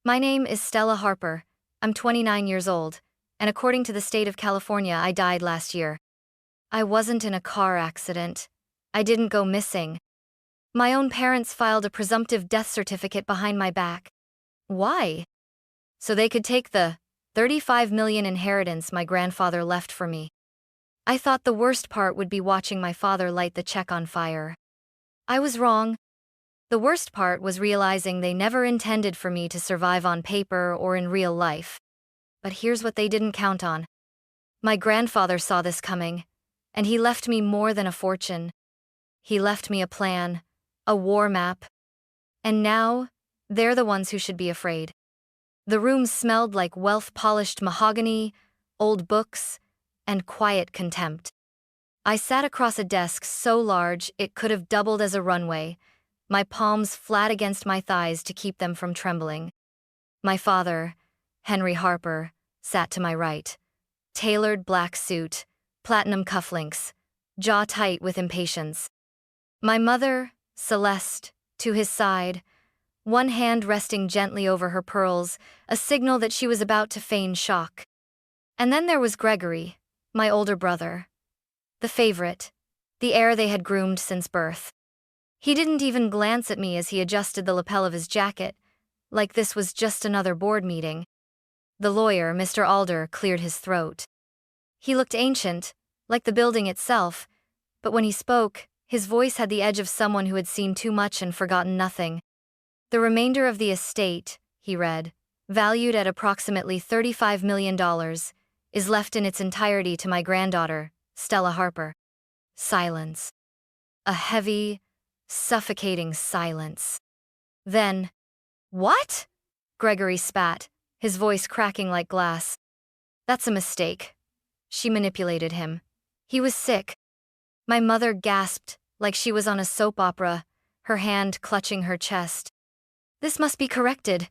My name is Stella Harper. I'm 29 years old, and according to the state of California, I died last year. I wasn't in a car accident. I didn't go missing. My own parents filed a presumptive death certificate behind my back. Why? So they could take the 35 million inheritance my grandfather left for me. I thought the worst part would be watching my father light the check on fire. I was wrong. The worst part was realizing they never intended for me to survive on paper or in real life. But here's what they didn't count on. My grandfather saw this coming, and he left me more than a fortune. He left me a plan, a war map. And now, they're the ones who should be afraid. The room smelled like wealth-polished mahogany, old books, and quiet contempt. I sat across a desk so large it could have doubled as a runway, my palms flat against my thighs to keep them from trembling. My father, Henry Harper, sat to my right. Tailored black suit, platinum cufflinks, jaw tight with impatience. My mother, Celeste, to his side, one hand resting gently over her pearls, a signal that she was about to feign shock. And then there was Gregory, my older brother. The favorite, the heir they had groomed since birth. He didn't even glance at me as he adjusted the lapel of his jacket, like this was just another board meeting. The lawyer, Mr. Alder, cleared his throat. He looked ancient, like the building itself, but when he spoke, his voice had the edge of someone who had seen too much and forgotten nothing. The remainder of the estate, he read, valued at approximately $35 million, is left in its entirety to my granddaughter, Stella Harper. Silence. A heavy, suffocating silence. Then, "What?" Gregory spat, his voice cracking like glass. "That's a mistake." She manipulated him. He was sick. My mother gasped, like she was on a soap opera, her hand clutching her chest. "This must be corrected.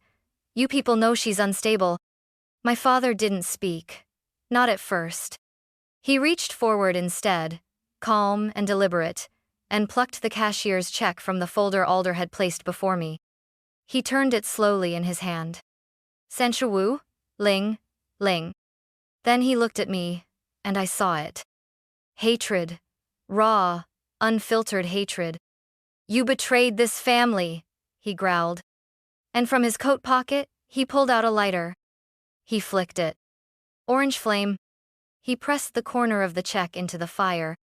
You people know she's unstable." My father didn't speak. Not at first. He reached forward instead, calm and deliberate, and plucked the cashier's check from the folder Alder had placed before me. He turned it slowly in his hand. "Wu, Ling, Ling." Then he looked at me, and I saw it. Hatred. Raw, unfiltered hatred. "You betrayed this family," he growled. And from his coat pocket, he pulled out a lighter. He flicked it. Orange flame. He pressed the corner of the check into the fire.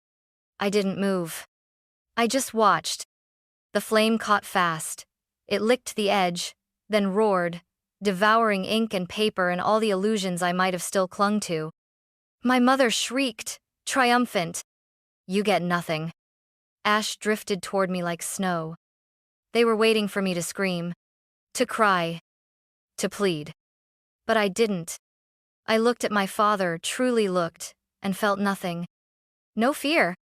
I didn't move. I just watched. The flame caught fast. It licked the edge, then roared, devouring ink and paper and all the illusions I might have still clung to. My mother shrieked, triumphant. "You get nothing." Ash drifted toward me like snow. They were waiting for me to scream, to cry, to plead. But I didn't. I looked at my father, truly looked, and felt nothing. No fear.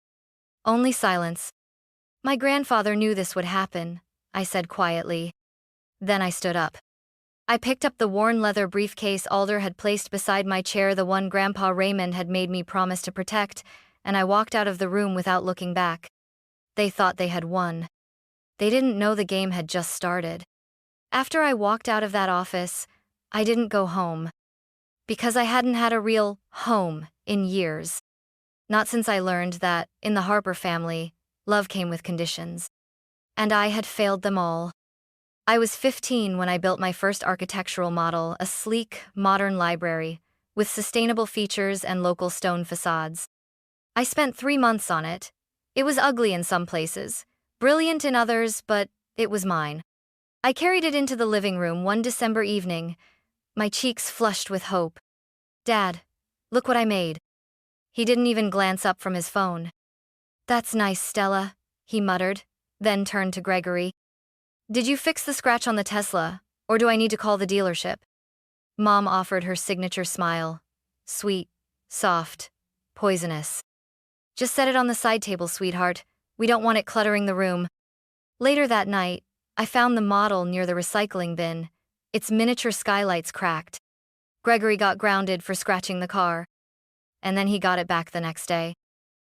Only silence. "My grandfather knew this would happen," I said quietly. Then I stood up. I picked up the worn leather briefcase Alder had placed beside my chair, the one Grandpa Raymond had made me promise to protect, and I walked out of the room without looking back. They thought they had won. They didn't know the game had just started. After I walked out of that office, I didn't go home. Because I hadn't had a real home in years. Not since I learned that, in the Harper family, love came with conditions. And I had failed them all. I was 15 when I built my first architectural model, a sleek, modern library, with sustainable features and local stone facades. I spent 3 months on it. It was ugly in some places, brilliant in others, but it was mine. I carried it into the living room one December evening, my cheeks flushed with hope. "Dad, look what I made." He didn't even glance up from his phone. "That's nice, Stella," he muttered, then turned to Gregory. "Did you fix the scratch on the Tesla, or do I need to call the dealership?" Mom offered her signature smile. Sweet, soft, poisonous. "Just set it on the side table, sweetheart. We don't want it cluttering the room." Later that night, I found the model near the recycling bin, its miniature skylights cracked. Gregory got grounded for scratching the car. And then he got it back the next day.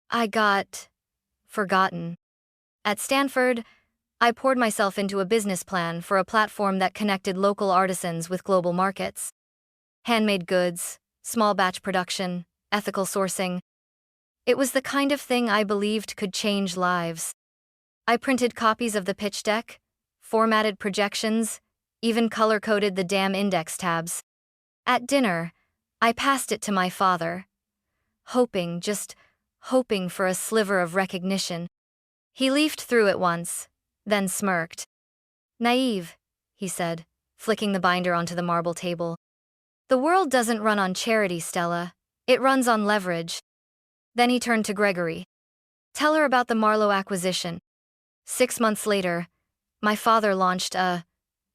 I got forgotten. At Stanford, I poured myself into a business plan for a platform that connected local artisans with global markets. Handmade goods, small batch production, ethical sourcing. It was the kind of thing I believed could change lives. I printed copies of the pitch deck, formatted projections, even color-coded the damn index tabs. At dinner, I passed it to my father, just hoping for a sliver of recognition. He leafed through it once, then smirked. "Naive," he said, flicking the binder onto the marble table. "The world doesn't run on charity, Stella. It runs on leverage." Then he turned to Gregory. "Tell her about the Marlowe acquisition." 6 months later, my father launched a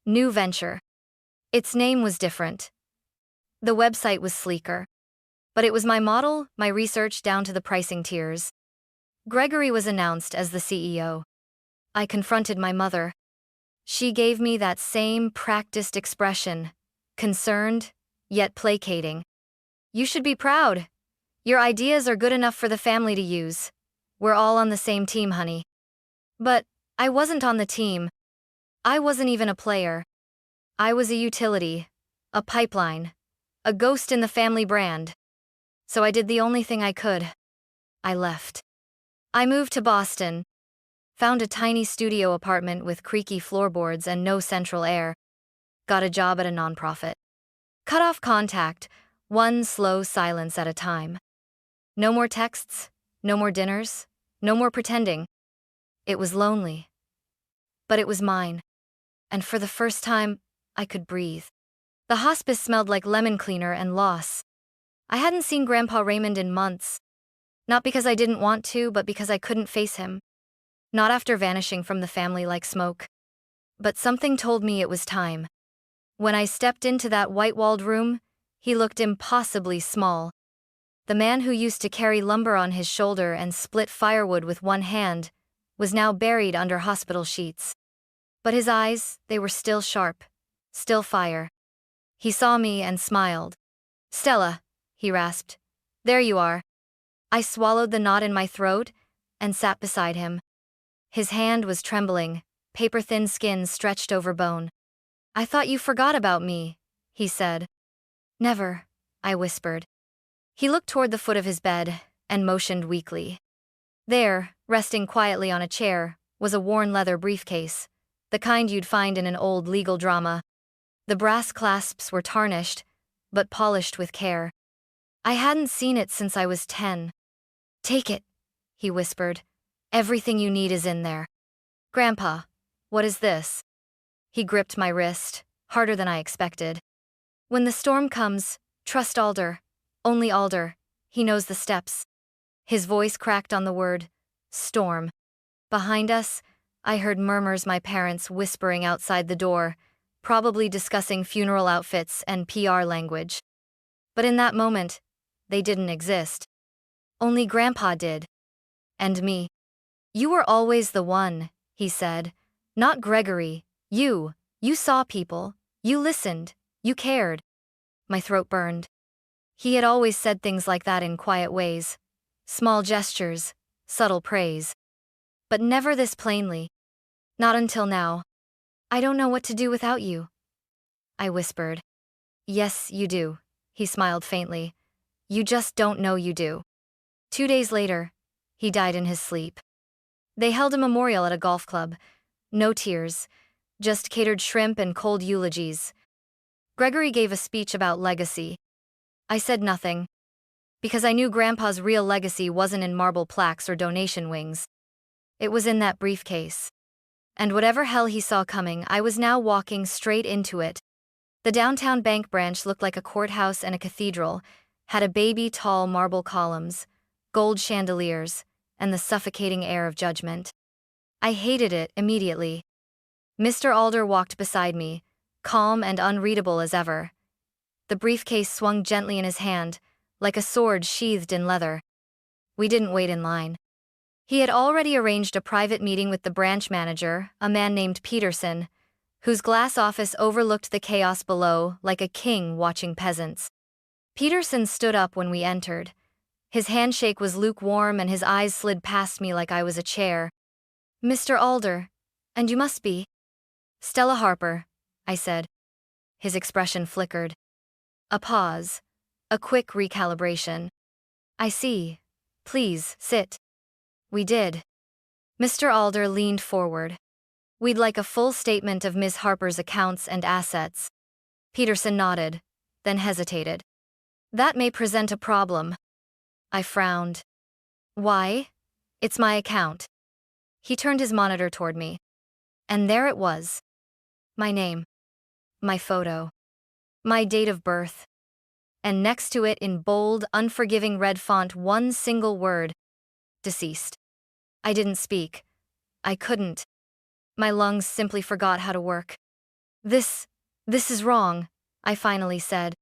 new venture. Its name was different. The website was sleeker. But it was my model, my research down to the pricing tiers. Gregory was announced as the CEO. I confronted my mother. She gave me that same practiced expression, concerned, yet placating. "You should be proud. Your ideas are good enough for the family to use. We're all on the same team, honey." But I wasn't on the team. I wasn't even a player. I was a utility, a pipeline, a ghost in the family brand. So I did the only thing I could. I left. I moved to Boston, found a tiny studio apartment with creaky floorboards and no central air, got a job at a nonprofit. Cut off contact, one slow silence at a time. No more texts, no more dinners, no more pretending. It was lonely. But it was mine. And for the first time, I could breathe. The hospice smelled like lemon cleaner and loss. I hadn't seen Grandpa Raymond in months. Not because I didn't want to, but because I couldn't face him. Not after vanishing from the family like smoke. But something told me it was time. When I stepped into that white-walled room, he looked impossibly small. The man who used to carry lumber on his shoulder and split firewood with one hand was now buried under hospital sheets. But his eyes, they were still sharp, still fire. He saw me and smiled. "Stella," he rasped. "There you are." I swallowed the knot in my throat and sat beside him. His hand was trembling, paper-thin skin stretched over bone. "I thought you forgot about me," he said. "Never," I whispered. He looked toward the foot of his bed and motioned weakly. There, resting quietly on a chair, was a worn leather briefcase, the kind you'd find in an old legal drama. The brass clasps were tarnished, but polished with care. I hadn't seen it since I was 10. "Take it," he whispered. "Everything you need is in there." "Grandpa, what is this?" He gripped my wrist, harder than I expected. "When the storm comes, trust Alder. Only Alder. He knows the steps." His voice cracked on the word, storm. Behind us, I heard murmurs my parents whispering outside the door, probably discussing funeral outfits and PR language. But in that moment, they didn't exist. Only Grandpa did. And me. "You were always the one," he said. "Not Gregory. You saw people. You listened. You cared." My throat burned. He had always said things like that in quiet ways. Small gestures, subtle praise. But never this plainly. Not until now. "I don't know what to do without you," I whispered. "Yes, you do," he smiled faintly. "You just don't know you do." 2 days later, he died in his sleep. They held a memorial at a golf club. No tears, just catered shrimp and cold eulogies. Gregory gave a speech about legacy. I said nothing, because I knew Grandpa's real legacy wasn't in marble plaques or donation wings. It was in that briefcase. And whatever hell he saw coming, I was now walking straight into it. The downtown bank branch looked like a courthouse and a cathedral, had a baby-tall marble columns, gold chandeliers, and the suffocating air of judgment. I hated it immediately. Mr. Alder walked beside me, calm and unreadable as ever. The briefcase swung gently in his hand, like a sword sheathed in leather. We didn't wait in line. He had already arranged a private meeting with the branch manager, a man named Peterson, whose glass office overlooked the chaos below like a king watching peasants. Peterson stood up when we entered. His handshake was lukewarm and his eyes slid past me like I was a chair. "Mr. Alder," And you must be Stella Harper, I said. His expression flickered. A pause. A quick recalibration. I see. Please, sit. We did. Mr. Alder leaned forward. We'd like a full statement of Ms. Harper's accounts and assets. Peterson nodded, then hesitated. That may present a problem. I frowned. Why? It's my account. He turned his monitor toward me. And there it was. My name. My photo. My date of birth. And next to it in bold, unforgiving red font one single word. Deceased. I didn't speak. I couldn't. My lungs simply forgot how to work. This is wrong, I finally said.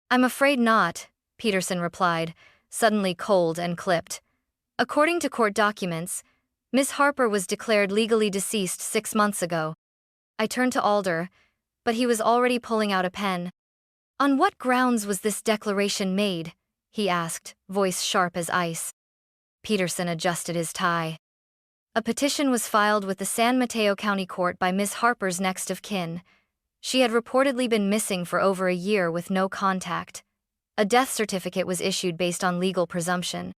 I'm afraid not, Peterson replied, suddenly cold and clipped. According to court documents, Miss Harper was declared legally deceased 6 months ago. I turned to Alder, but he was already pulling out a pen. On what grounds was this declaration made? He asked, voice sharp as ice. Peterson adjusted his tie. A petition was filed with the San Mateo County Court by Miss Harper's next of kin. She had reportedly been missing for over a year with no contact. A death certificate was issued based on legal presumption.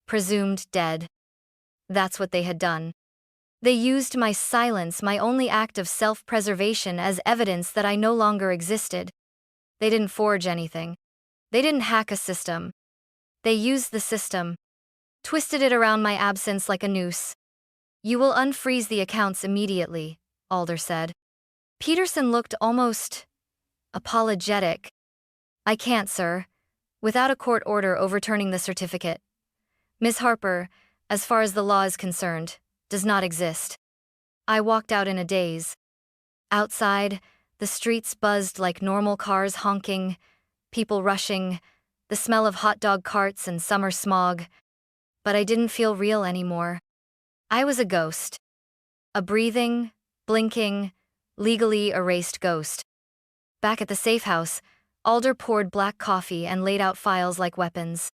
Presumed dead. That's what they had done. They used my silence, my only act of self-preservation, as evidence that I no longer existed. They didn't forge anything. They didn't hack a system. They used the system. Twisted it around my absence like a noose. You will unfreeze the accounts immediately, Alder said. Peterson looked almost apologetic. I can't, sir. Without a court order overturning the certificate. Miss Harper, as far as the law is concerned, does not exist. I walked out in a daze. Outside, the streets buzzed like normal cars honking, people rushing, the smell of hot dog carts and summer smog. But I didn't feel real anymore. I was a ghost. A breathing, blinking, legally erased ghost. Back at the safe house, Alder poured black coffee and laid out files like weapons.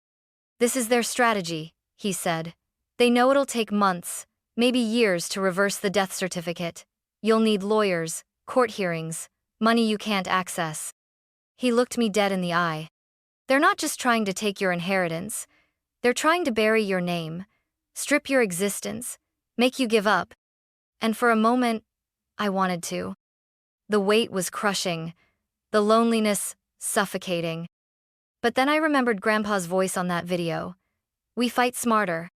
This is their strategy, he said. They know it'll take months, maybe years to reverse the death certificate. You'll need lawyers, court hearings, money you can't access. He looked me dead in the eye. They're not just trying to take your inheritance. They're trying to bury your name, strip your existence, make you give up. And for a moment, I wanted to. The weight was crushing, the loneliness suffocating. But then I remembered Grandpa's voice on that video. We fight smarter.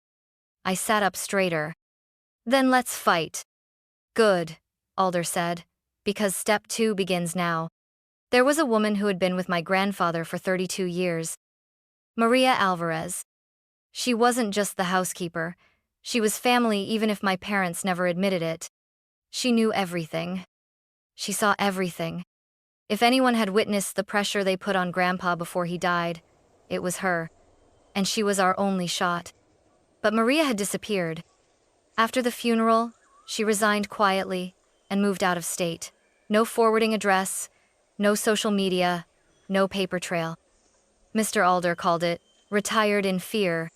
I sat up straighter. Then let's fight. Good, Alder said, because step 2 begins now. There was a woman who had been with my grandfather for 32 years. Maria Alvarez. She wasn't just the housekeeper. She was family even if my parents never admitted it. She knew everything. She saw everything. If anyone had witnessed the pressure they put on Grandpa before he died, it was her. And she was our only shot. But Maria had disappeared. After the funeral, she resigned quietly and moved out of state. No forwarding address, no social media, no paper trail. Mr. Alder called it, retired in fear.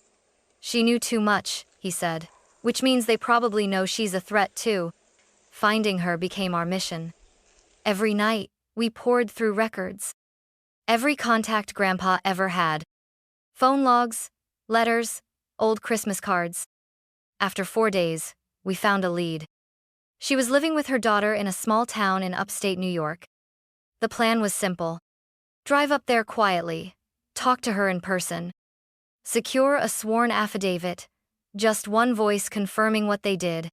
She knew too much, he said, which means they probably know she's a threat too. Finding her became our mission. Every night, we poured through records. Every contact Grandpa ever had. Phone logs, letters, old Christmas cards. After 4 days, we found a lead. She was living with her daughter in a small town in upstate New York. The plan was simple. Drive up there quietly, talk to her in person. Secure a sworn affidavit, just one voice confirming what they did.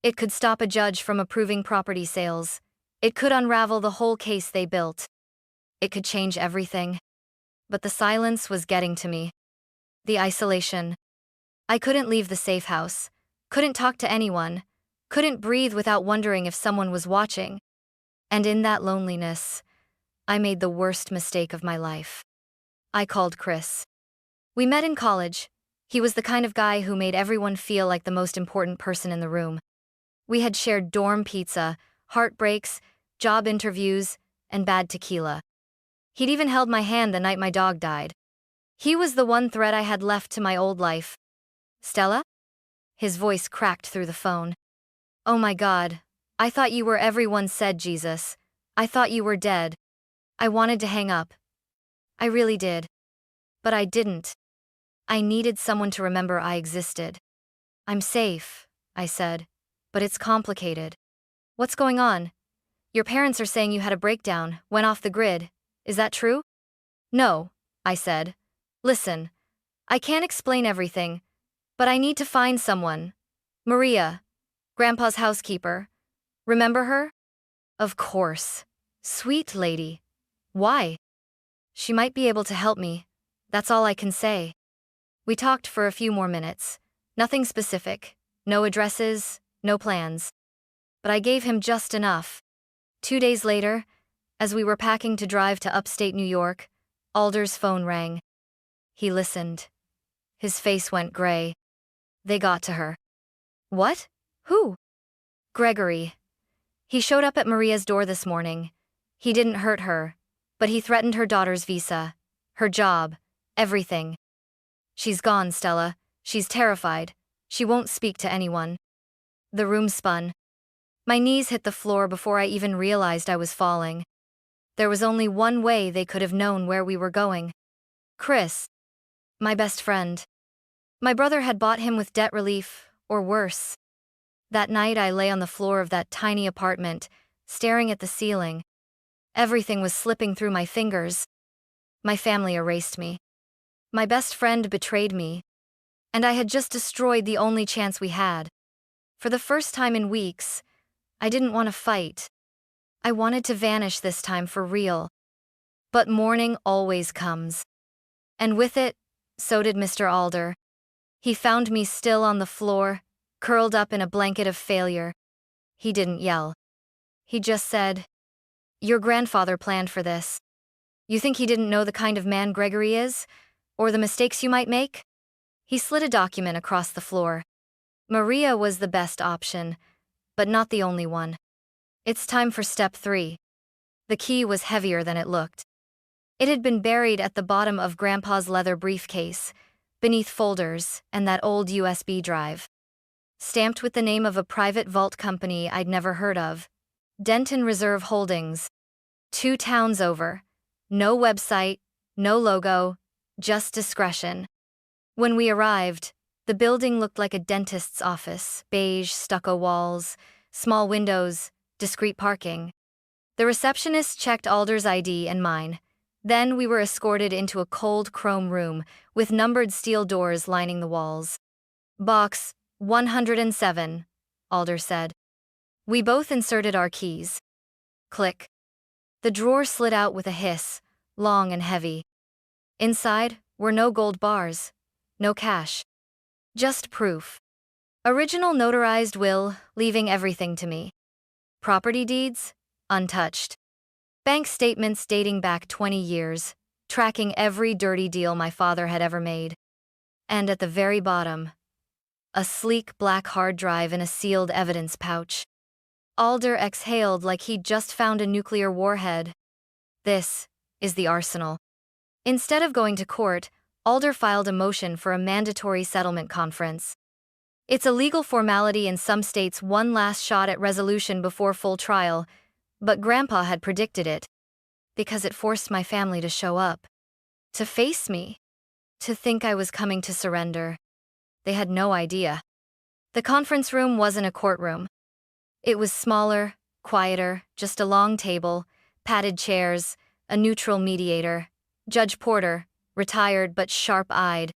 It could stop a judge from approving property sales. It could unravel the whole case they built. It could change everything. But the silence was getting to me. The isolation. I couldn't leave the safe house, couldn't talk to anyone, couldn't breathe without wondering if someone was watching. And in that loneliness, I made the worst mistake of my life. I called Chris. We met in college. He was the kind of guy who made everyone feel like the most important person in the room. We had shared dorm pizza, heartbreaks, job interviews, and bad tequila. He'd even held my hand the night my dog died. He was the one thread I had left to my old life. Stella? His voice cracked through the phone. Oh my God, I thought you were, everyone said, Jesus. I thought you were dead. I wanted to hang up. I really did. But I didn't. I needed someone to remember I existed. I'm safe, I said. But it's complicated. What's going on? Your parents are saying you had a breakdown, went off the grid. Is that true? No, I said. Listen, I can't explain everything, but I need to find someone. Maria, Grandpa's housekeeper. Remember her? Of course. Sweet lady. Why? She might be able to help me. That's all I can say. We talked for a few more minutes. Nothing specific. No addresses, no plans. But I gave him just enough. 2 days later, as we were packing to drive to upstate New York, Alder's phone rang. He listened. His face went gray. They got to her. What? Who? Gregory. He showed up at Maria's door this morning. He didn't hurt her, but he threatened her daughter's visa, her job, everything. She's gone, Stella. She's terrified. She won't speak to anyone. The room spun. My knees hit the floor before I even realized I was falling. There was only one way they could have known where we were going. Chris. My best friend. My brother had bought him with debt relief, or worse. That night I lay on the floor of that tiny apartment, staring at the ceiling. Everything was slipping through my fingers. My family erased me. My best friend betrayed me. And I had just destroyed the only chance we had. For the first time in weeks, I didn't want to fight. I wanted to vanish this time for real. But morning always comes. And with it, so did Mr. Alder. He found me still on the floor, curled up in a blanket of failure. He didn't yell. He just said, "Your grandfather planned for this. You think he didn't know the kind of man Gregory is? Or the mistakes you might make?" He slid a document across the floor. Maria was the best option, but not the only one. It's time for step 3. The key was heavier than it looked. It had been buried at the bottom of Grandpa's leather briefcase, beneath folders and that old USB drive. Stamped with the name of a private vault company I'd never heard of. Denton Reserve Holdings. 2 towns over. No website, no logo, just discretion. When we arrived, the building looked like a dentist's office, beige stucco walls, small windows, discreet parking. The receptionist checked Alder's ID and mine. Then we were escorted into a cold chrome room with numbered steel doors lining the walls. "Box 107, Alder said. We both inserted our keys. Click. The drawer slid out with a hiss, long and heavy. Inside were no gold bars, no cash. Just proof. Original notarized will, leaving everything to me. Property deeds, untouched. Bank statements dating back 20 years, tracking every dirty deal my father had ever made. And at the very bottom, a sleek black hard drive in a sealed evidence pouch. Alder exhaled like he'd just found a nuclear warhead. This is the arsenal. Instead of going to court, Alder filed a motion for a mandatory settlement conference. It's a legal formality in some states, one last shot at resolution before full trial, but Grandpa had predicted it. Because it forced my family to show up. To face me. To think I was coming to surrender. They had no idea. The conference room wasn't a courtroom. It was smaller, quieter, just a long table, padded chairs, a neutral mediator, Judge Porter, retired but sharp-eyed.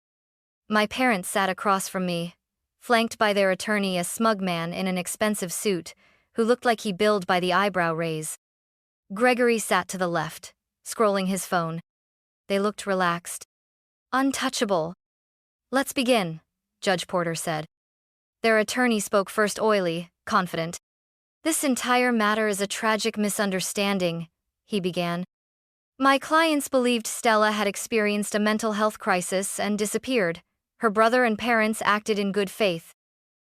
My parents sat across from me, flanked by their attorney, a smug man in an expensive suit, who looked like he billed by the eyebrow raise. Gregory sat to the left, scrolling his phone. They looked relaxed. Untouchable. "Let's begin," Judge Porter said. Their attorney spoke first, oily, confident. "This entire matter is a tragic misunderstanding," he began. "My clients believed Stella had experienced a mental health crisis and disappeared. Her brother and parents acted in good faith."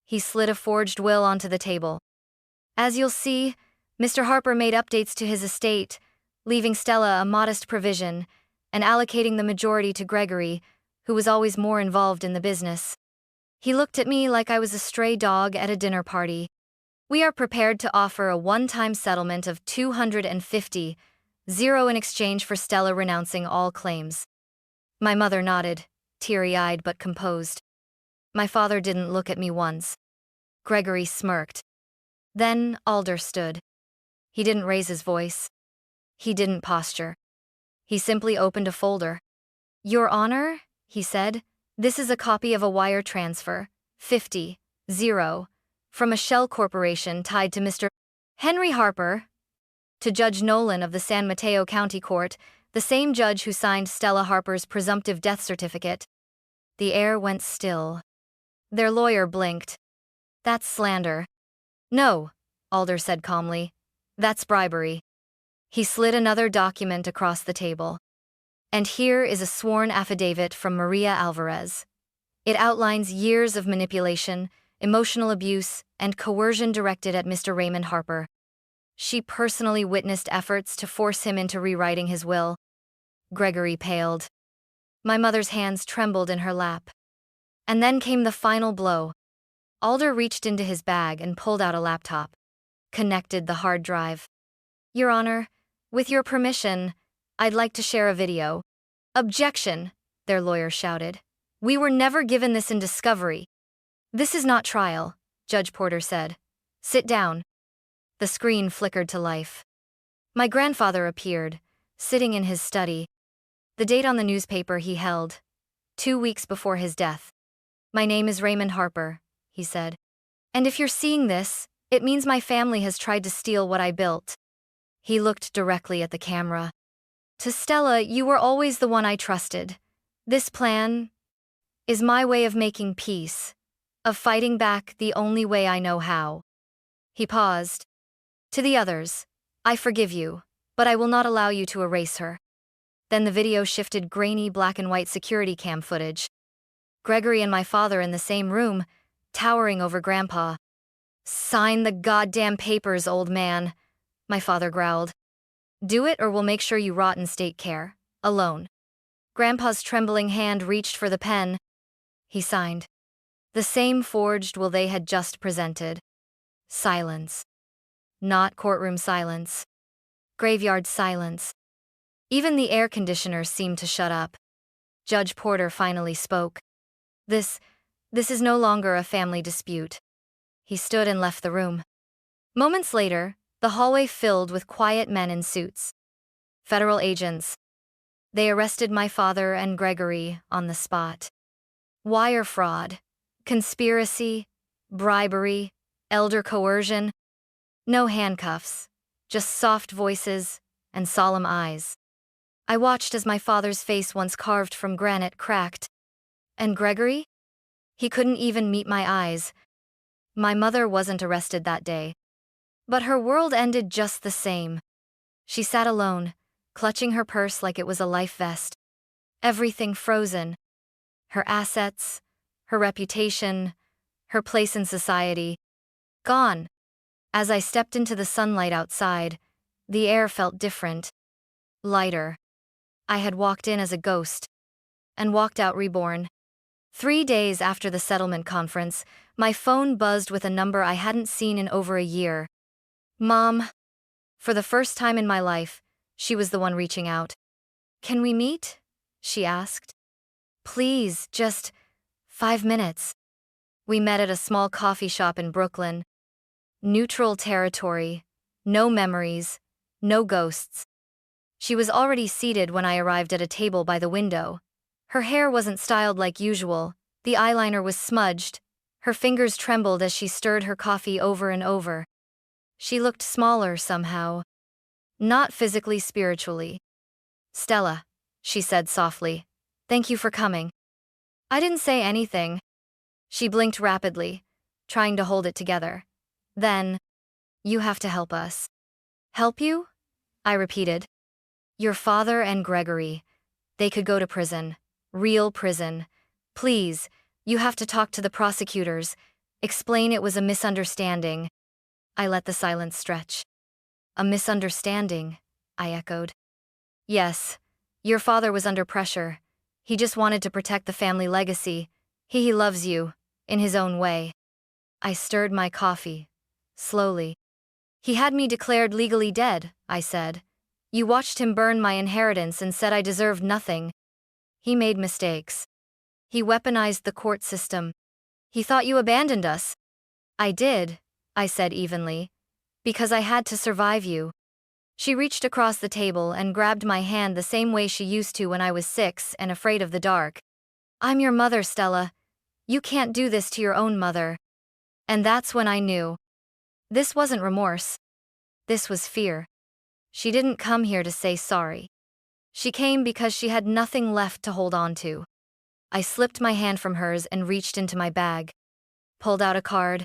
He slid a forged will onto the table. "As you'll see, Mr. Harper made updates to his estate, leaving Stella a modest provision and allocating the majority to Gregory, who was always more involved in the business." He looked at me like I was a stray dog at a dinner party. We are prepared to offer a one-time settlement of $250,000 in exchange for Stella renouncing all claims. My mother nodded, teary-eyed but composed. My father didn't look at me once. Gregory smirked. Then Alder stood. He didn't raise his voice. He didn't posture. He simply opened a folder. Your Honor, he said, this is a copy of a wire transfer, 50-0, from a shell corporation tied to Mr. Henry Harper, to Judge Nolan of the San Mateo County Court, the same judge who signed Stella Harper's presumptive death certificate. The air went still. Their lawyer blinked. That's slander. No, Alder said calmly. That's bribery. He slid another document across the table. And here is a sworn affidavit from Maria Alvarez. It outlines years of manipulation, emotional abuse, and coercion directed at Mr. Raymond Harper. She personally witnessed efforts to force him into rewriting his will. Gregory paled. My mother's hands trembled in her lap. And then came the final blow. Alder reached into his bag and pulled out a laptop. Connected the hard drive. Your Honor, with your permission, I'd like to share a video. Objection, their lawyer shouted. We were never given this in discovery. This is not trial, Judge Porter said. Sit down. The screen flickered to life. My grandfather appeared, sitting in his study. The date on the newspaper he held. 2 weeks before his death. My name is Raymond Harper, he said. And if you're seeing this, it means my family has tried to steal what I built. He looked directly at the camera. To Stella, you were always the one I trusted. This plan is my way of making peace, of fighting back the only way I know how. He paused. To the others, I forgive you, but I will not allow you to erase her. Then the video shifted grainy black and white security cam footage. Gregory and my father in the same room, towering over Grandpa. Sign the goddamn papers, old man, my father growled. Do it or we'll make sure you rot in state care, alone. Grandpa's trembling hand reached for the pen. He signed. The same forged will they had just presented. Silence. Not courtroom silence. Graveyard silence. Even the air conditioner seemed to shut up. Judge Porter finally spoke. This is no longer a family dispute. He stood and left the room. Moments later, the hallway filled with quiet men in suits. Federal agents. They arrested my father and Gregory on the spot. Wire fraud, conspiracy, bribery, elder coercion. No handcuffs, just soft voices and solemn eyes. I watched as my father's face once carved from granite cracked. And Gregory? He couldn't even meet my eyes. My mother wasn't arrested that day. But her world ended just the same. She sat alone, clutching her purse like it was a life vest. Everything frozen. Her assets, her reputation, her place in society. Gone. As I stepped into the sunlight outside, the air felt different. Lighter. I had walked in as a ghost. And walked out reborn. 3 days after the settlement conference, my phone buzzed with a number I hadn't seen in over a year. Mom. For the first time in my life, she was the one reaching out. Can we meet? She asked. Please, just 5 minutes. We met at a small coffee shop in Brooklyn. Neutral territory, no memories, no ghosts. She was already seated when I arrived at a table by the window. Her hair wasn't styled like usual, the eyeliner was smudged, her fingers trembled as she stirred her coffee over and over. She looked smaller somehow. Not physically, spiritually. Stella, she said softly, thank you for coming. I didn't say anything. She blinked rapidly, trying to hold it together. Then, you have to help us. Help you? I repeated. Your father and Gregory, they could go to prison. Real prison. Please, you have to talk to the prosecutors. Explain it was a misunderstanding. I let the silence stretch. A misunderstanding, I echoed. Yes, your father was under pressure. He just wanted to protect the family legacy. He loves you, in his own way. I stirred my coffee, slowly. He had me declared legally dead, I said. You watched him burn my inheritance and said I deserved nothing. He made mistakes. He weaponized the court system. He thought you abandoned us. I did, I said evenly. Because I had to survive you. She reached across the table and grabbed my hand the same way she used to when I was 6 and afraid of the dark. I'm your mother, Stella. You can't do this to your own mother. And that's when I knew. This wasn't remorse. This was fear. She didn't come here to say sorry. She came because she had nothing left to hold on to. I slipped my hand from hers and reached into my bag. Pulled out a card.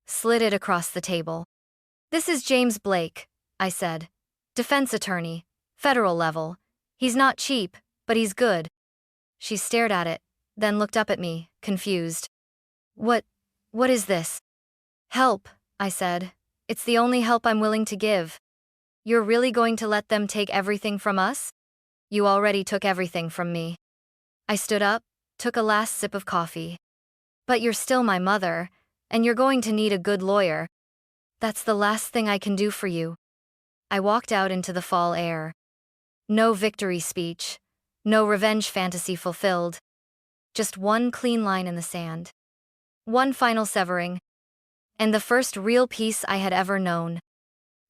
Slid it across the table. This is James Blake, I said. Defense attorney. Federal level. He's not cheap, but he's good. She stared at it, then looked up at me, confused. What is this? Help, I said. It's the only help I'm willing to give. You're really going to let them take everything from us? You already took everything from me. I stood up, took a last sip of coffee. But you're still my mother, and you're going to need a good lawyer. That's the last thing I can do for you. I walked out into the fall air. No victory speech. No revenge fantasy fulfilled. Just one clean line in the sand. One final severing. And the first real peace I had ever known.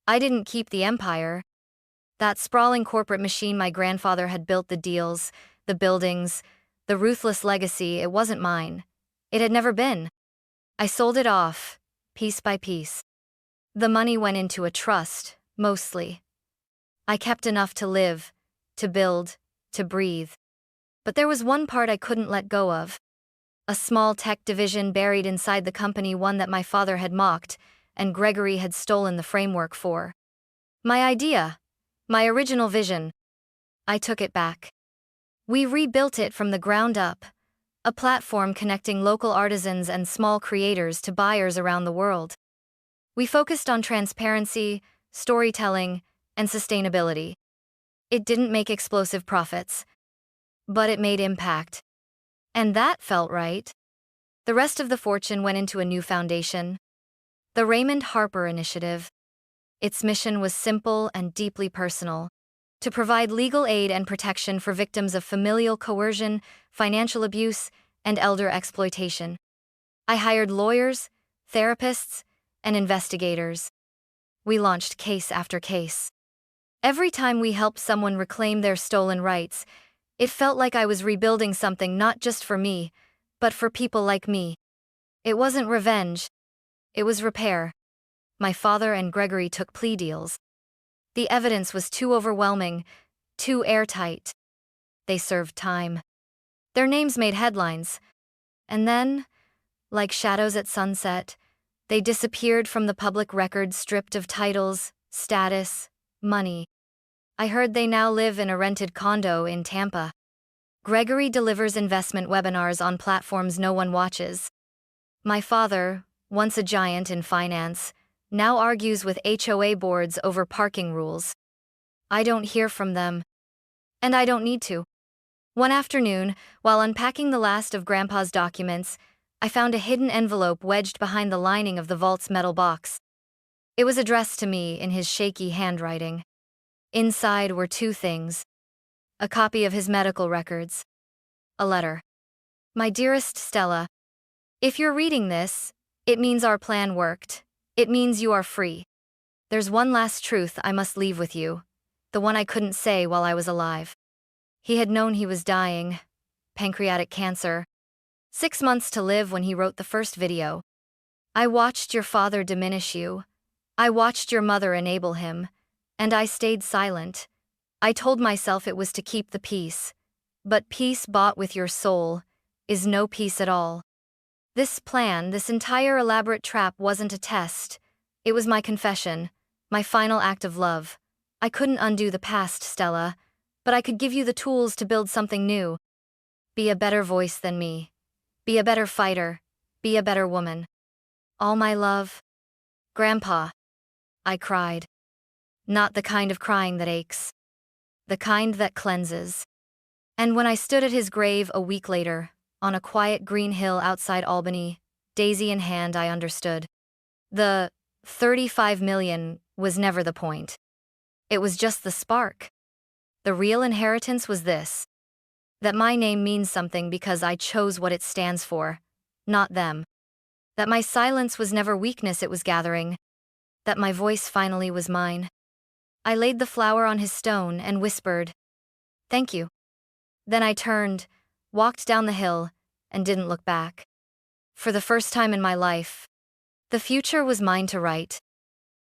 I didn't keep the empire. That sprawling corporate machine my grandfather had built, the deals, the buildings, the ruthless legacy, it wasn't mine. It had never been. I sold it off, piece by piece. The money went into a trust, mostly. I kept enough to live, to build, to breathe. But there was one part I couldn't let go of. A small tech division buried inside the company, one that my father had mocked, and Gregory had stolen the framework for. My idea. My original vision. I took it back. We rebuilt it from the ground up. A platform connecting local artisans and small creators to buyers around the world. We focused on transparency, storytelling, and sustainability. It didn't make explosive profits. But it made impact. And that felt right. The rest of the fortune went into a new foundation. The Raymond Harper Initiative. Its mission was simple and deeply personal. To provide legal aid and protection for victims of familial coercion, financial abuse, and elder exploitation. I hired lawyers, therapists, and investigators. We launched case after case. Every time we helped someone reclaim their stolen rights, it felt like I was rebuilding something not just for me, but for people like me. It wasn't revenge. It was repair. My father and Gregory took plea deals. The evidence was too overwhelming, too airtight. They served time. Their names made headlines. And then, like shadows at sunset, they disappeared from the public record, stripped of titles, status, money. I heard they now live in a rented condo in Tampa. Gregory delivers investment webinars on platforms no one watches. My father, once a giant in finance, now argues with HOA boards over parking rules. I don't hear from them. And I don't need to. One afternoon, while unpacking the last of Grandpa's documents, I found a hidden envelope wedged behind the lining of the vault's metal box. It was addressed to me in his shaky handwriting. Inside were two things. A copy of his medical records. A letter. My dearest Stella, if you're reading this, it means our plan worked. It means you are free. There's one last truth I must leave with you, the one I couldn't say while I was alive. He had known he was dying. Pancreatic cancer. 6 months to live when he wrote the first video. I watched your father diminish you. I watched your mother enable him. And I stayed silent. I told myself it was to keep the peace. But peace bought with your soul is no peace at all. This plan, this entire elaborate trap wasn't a test. It was my confession, my final act of love. I couldn't undo the past, Stella, but I could give you the tools to build something new. Be a better voice than me. Be a better fighter. Be a better woman. All my love. Grandpa. I cried. Not the kind of crying that aches. The kind that cleanses. And when I stood at his grave a week later, on a quiet green hill outside Albany, daisy in hand, I understood. The 35 million was never the point. It was just the spark. The real inheritance was this: that my name means something because I chose what it stands for, not them. That my silence was never weakness, it was gathering. That my voice finally was mine. I laid the flower on his stone and whispered, "Thank you." Then I turned, walked down the hill, and didn't look back. For the first time in my life, the future was mine to write.